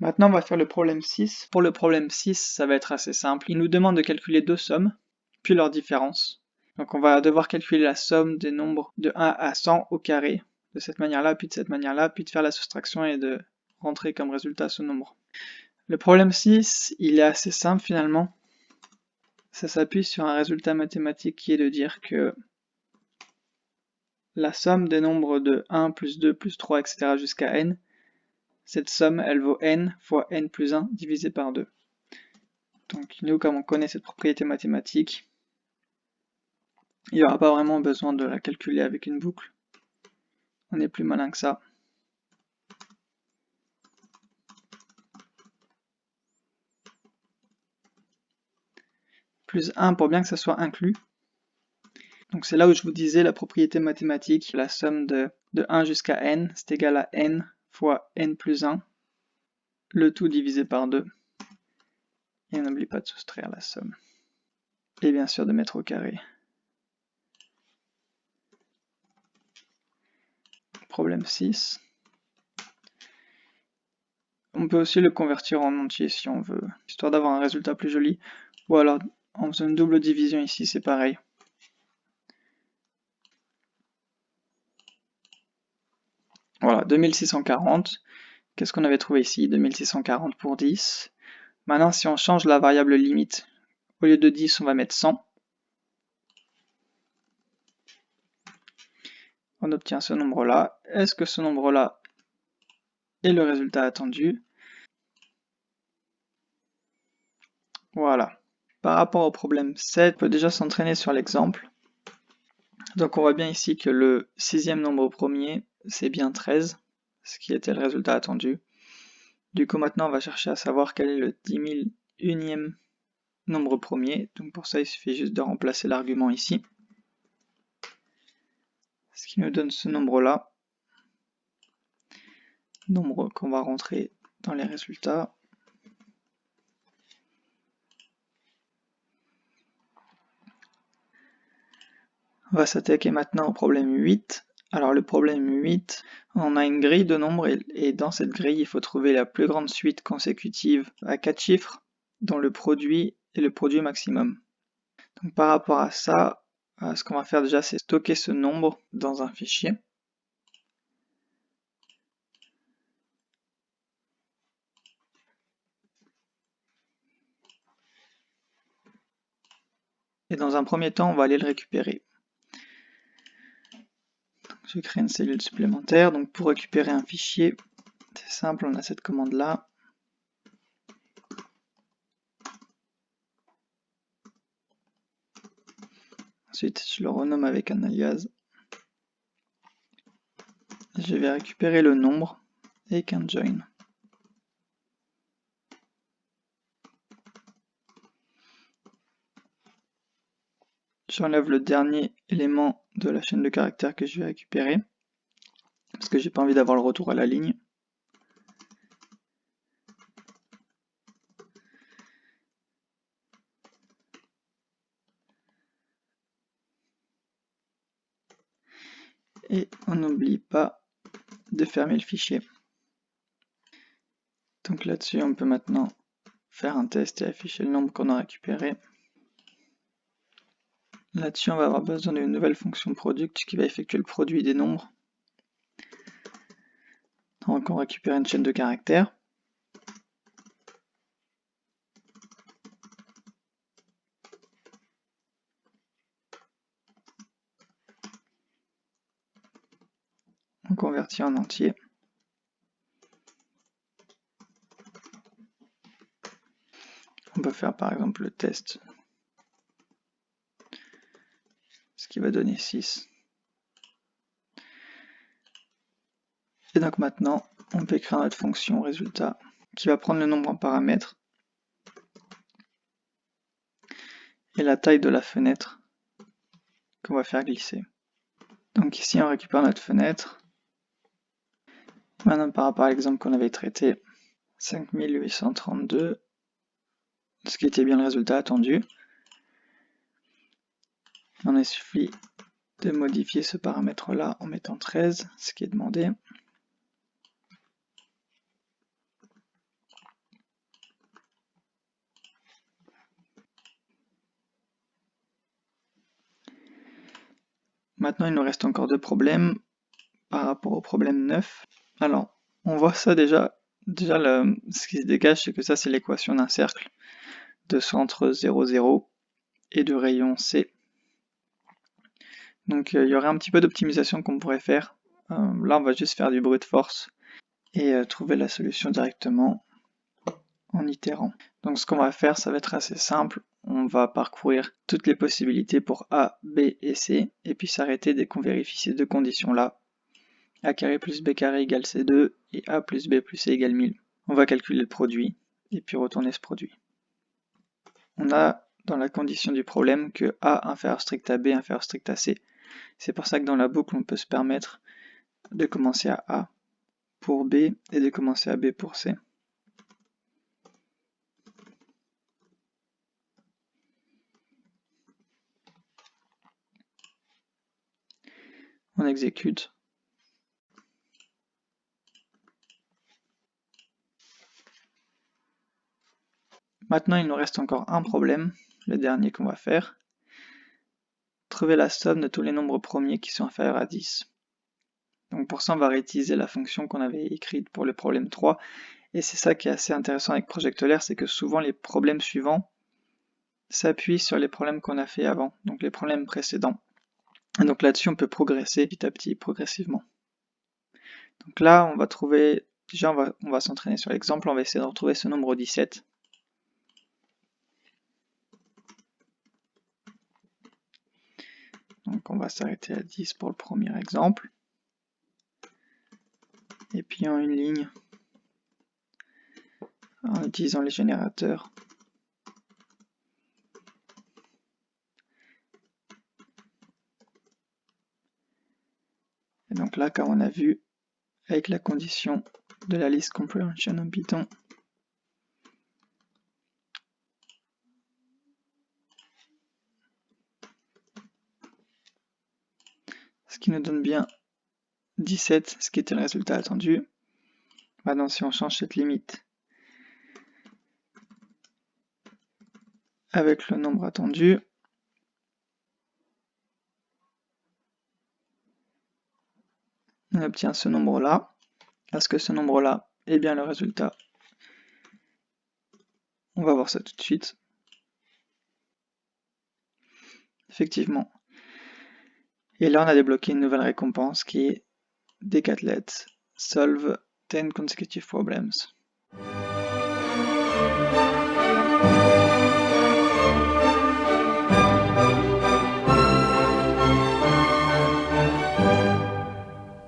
Maintenant, on va faire le problème 6. Pour le problème 6, ça va être assez simple. Il nous demande de calculer deux sommes, puis leur différence. Donc on va devoir calculer la somme des nombres de 1 à 100 au carré, de cette manière-là, puis de cette manière-là, puis de faire la soustraction et de rentrer comme résultat ce nombre. Le problème 6, il est assez simple finalement. Ça s'appuie sur un résultat mathématique qui est de dire que la somme des nombres de 1 plus 2 plus 3, etc. jusqu'à n, cette somme, elle vaut n fois n plus 1 divisé par 2. Donc nous, comme on connaît cette propriété mathématique, il n'y aura pas vraiment besoin de la calculer avec une boucle. On est plus malin que ça. Plus 1 pour bien que ça soit inclus. Donc c'est là où je vous disais la propriété mathématique, la somme de 1 jusqu'à n, c'est égal à n fois n plus 1, le tout divisé par 2. Et on n'oublie pas de soustraire la somme. Et bien sûr de mettre au carré. Problème 6. On peut aussi le convertir en entier si on veut, histoire d'avoir un résultat plus joli. Ou alors en faisant une double division ici, c'est pareil. Voilà, 2640. Qu'est-ce qu'on avait trouvé ici? 2640 pour 10. Maintenant, si on change la variable limite, au lieu de 10, on va mettre 100. On obtient ce nombre-là. Est-ce que ce nombre-là est le résultat attendu? Voilà. Par rapport au problème 7, on peut déjà s'entraîner sur l'exemple. Donc on voit bien ici que le sixième nombre premier, c'est bien 13, ce qui était le résultat attendu. Du coup maintenant on va chercher à savoir quel est le 10 001e nombre premier. Donc pour ça il suffit juste de remplacer l'argument ici. Ce qui nous donne ce nombre-là. Nombre qu'on va rentrer dans les résultats. On va s'attaquer maintenant au problème 8. Alors le problème 8, on a une grille de nombres et dans cette grille, il faut trouver la plus grande suite consécutive à 4 chiffres dont le produit est le produit maximum. Donc par rapport à ça, ce qu'on va faire déjà, c'est stocker ce nombre dans un fichier. Et dans un premier temps, on va aller le récupérer. Donc, je vais créer une cellule supplémentaire. Donc pour récupérer un fichier, c'est simple, on a cette commande-là. Ensuite, je le renomme avec un alias. Je vais récupérer le nombre avec un join. J'enlève le dernier élément de la chaîne de caractères que je vais récupérer, parce que j'ai pas envie d'avoir le retour à la ligne. Et on n'oublie pas de fermer le fichier. Donc là-dessus, on peut maintenant faire un test et afficher le nombre qu'on a récupéré. Là-dessus, on va avoir besoin d'une nouvelle fonction product qui va effectuer le produit des nombres. Donc on récupère une chaîne de caractères. On convertit en entier. On peut faire par exemple le test, ce qui va donner 6. Et donc maintenant, on peut écrire notre fonction résultat qui va prendre le nombre en paramètre et la taille de la fenêtre qu'on va faire glisser. Donc ici, on récupère notre fenêtre. Maintenant, par rapport à l'exemple qu'on avait traité, 5832, ce qui était bien le résultat attendu. On a suffi de modifier ce paramètre-là en mettant 13, ce qui est demandé. Maintenant, il nous reste encore 2 problèmes par rapport au problème 9. Alors, on voit ça déjà. Déjà, ce qui se dégage, c'est que ça, c'est l'équation d'un cercle de centre 0, 0 et de rayon C. Donc, il y aurait un petit peu d'optimisation qu'on pourrait faire. Là, on va juste faire du brute force et trouver la solution directement en itérant. Donc, ce qu'on va faire, ça va être assez simple. On va parcourir toutes les possibilités pour A, B et C, et puis s'arrêter dès qu'on vérifie ces deux conditions-là. A carré plus B carré égale C2 et A plus B plus C égale 1000. On va calculer le produit et puis retourner ce produit. On a dans la condition du problème que A inférieur strict à B inférieur strict à C. C'est pour ça que dans la boucle, on peut se permettre de commencer à A pour B et de commencer à B pour C. On exécute. Maintenant, il nous reste encore un problème, le dernier qu'on va faire. Trouver la somme de tous les nombres premiers qui sont inférieurs à 10. Donc pour ça, on va réutiliser la fonction qu'on avait écrite pour le problème 3. Et c'est ça qui est assez intéressant avec Projectolaire, c'est que souvent les problèmes suivants s'appuient sur les problèmes qu'on a fait avant, donc les problèmes précédents. Et donc là-dessus, on peut progresser petit à petit, progressivement. Donc là, on va trouver, déjà on va s'entraîner sur l'exemple, on va essayer de retrouver ce nombre 17. Donc on va s'arrêter à 10 pour le premier exemple. Et puis en une ligne, en utilisant les générateurs. Et donc là, comme on a vu, avec la condition de la list comprehension en Python, ce qui nous donne bien 17, ce qui était le résultat attendu. Maintenant, si on change cette limite avec le nombre attendu, on obtient ce nombre-là. Est-ce que ce nombre-là est bien le résultat? On va voir ça tout de suite. Effectivement. Et là, on a débloqué une nouvelle récompense qui est Decathlete Solve 10 Consecutive Problems.